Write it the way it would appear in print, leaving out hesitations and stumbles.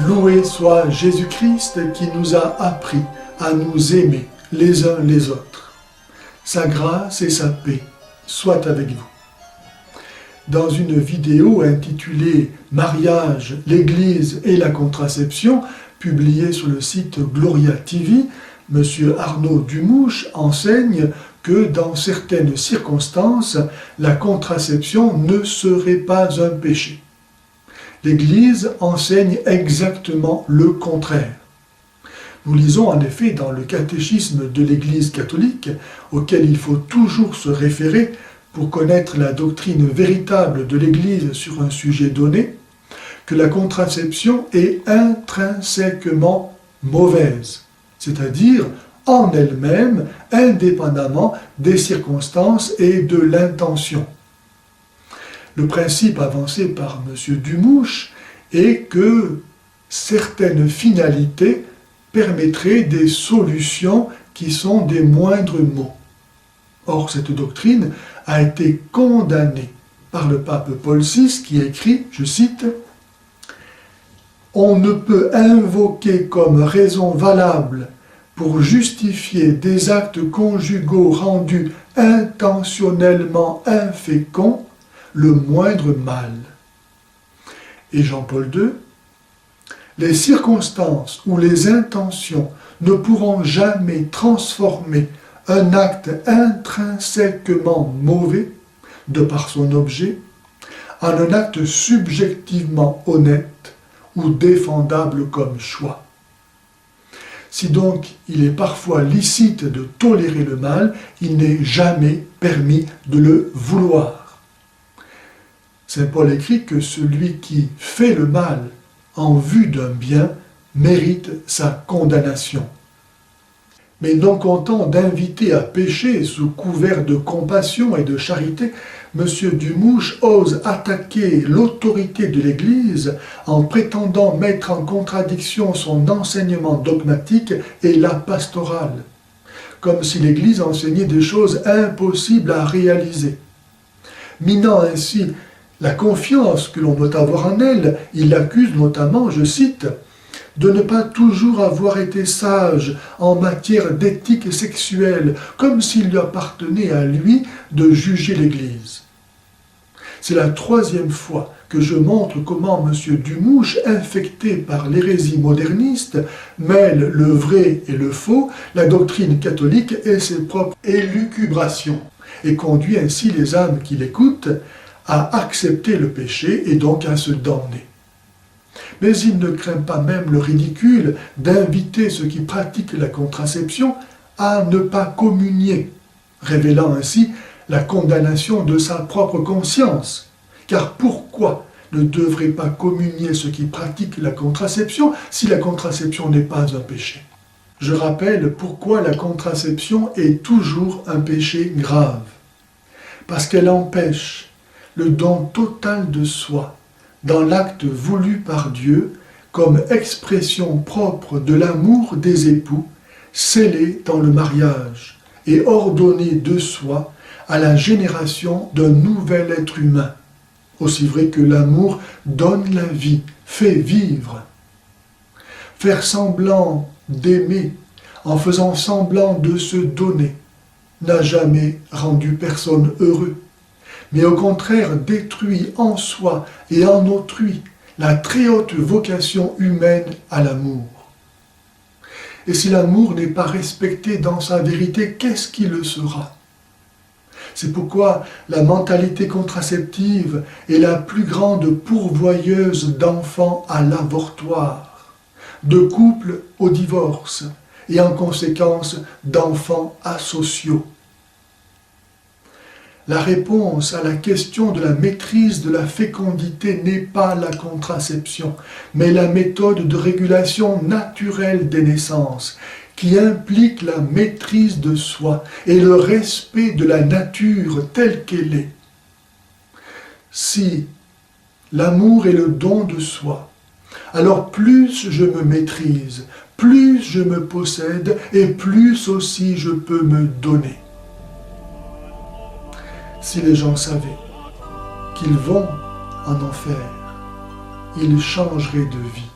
Loué soit Jésus-Christ qui nous a appris à nous aimer les uns les autres. Sa grâce et sa paix soient avec vous. Dans une vidéo intitulée « Mariage, l'Église et la contraception », publiée sur le site Gloria TV, M. Arnaud Dumouche enseigne que dans certaines circonstances, la contraception ne serait pas un péché. L'Église enseigne exactement le contraire. Nous lisons en effet dans le catéchisme de l'Église catholique, auquel il faut toujours se référer pour connaître la doctrine véritable de l'Église sur un sujet donné, que la contraception est intrinsèquement mauvaise, c'est-à-dire en elle-même, indépendamment des circonstances et de l'intention. Le principe avancé par M. Dumouche est que certaines finalités permettraient des solutions qui sont des moindres maux. Or, cette doctrine a été condamnée par le pape Paul VI qui écrit, je cite, « On ne peut invoquer comme raison valable pour justifier des actes conjugaux rendus intentionnellement inféconds le moindre mal. » Et Jean-Paul II, « Les circonstances ou les intentions ne pourront jamais transformer un acte intrinsèquement mauvais, de par son objet, en un acte subjectivement honnête ou défendable comme choix. Si donc il est parfois licite de tolérer le mal, il n'est jamais permis de le vouloir. » Saint Paul écrit que celui qui fait le mal en vue d'un bien mérite sa condamnation. Mais non content d'inviter à pécher sous couvert de compassion et de charité, M. Dumouche ose attaquer l'autorité de l'Église en prétendant mettre en contradiction son enseignement dogmatique et la pastorale, comme si l'Église enseignait des choses impossibles à réaliser. Minant ainsi la confiance que l'on doit avoir en elle, il l'accuse notamment, je cite, de ne pas toujours avoir été sage en matière d'éthique sexuelle, comme s'il lui appartenait à lui de juger l'Église. C'est la troisième fois que je montre comment M. Dumouche, infecté par l'hérésie moderniste, mêle le vrai et le faux, la doctrine catholique et ses propres élucubrations, et conduit ainsi les âmes qui l'écoutent à accepter le péché et donc à se damner. Mais il ne craint pas même le ridicule d'inviter ceux qui pratiquent la contraception à ne pas communier, révélant ainsi la condamnation de sa propre conscience. Car pourquoi ne devraient pas communier ceux qui pratiquent la contraception si la contraception n'est pas un péché? Je rappelle pourquoi la contraception est toujours un péché grave. Parce qu'elle empêche le don total de soi dans l'acte voulu par Dieu comme expression propre de l'amour des époux, scellé dans le mariage et ordonné de soi à la génération d'un nouvel être humain, aussi vrai que l'amour donne la vie, fait vivre. Faire semblant d'aimer en faisant semblant de se donner n'a jamais rendu personne heureux, mais au contraire détruit en soi et en autrui la très haute vocation humaine à l'amour. Et si l'amour n'est pas respecté dans sa vérité, qu'est-ce qui le sera? C'est pourquoi la mentalité contraceptive est la plus grande pourvoyeuse d'enfants à l'avortoir, de couples au divorce et en conséquence d'enfants asociaux. La réponse à la question de la maîtrise de la fécondité n'est pas la contraception, mais la méthode de régulation naturelle des naissances, qui implique la maîtrise de soi et le respect de la nature telle qu'elle est. Si l'amour est le don de soi, alors plus je me maîtrise, plus je me possède et plus aussi je peux me donner. Si les gens savaient qu'ils vont en enfer, ils changeraient de vie.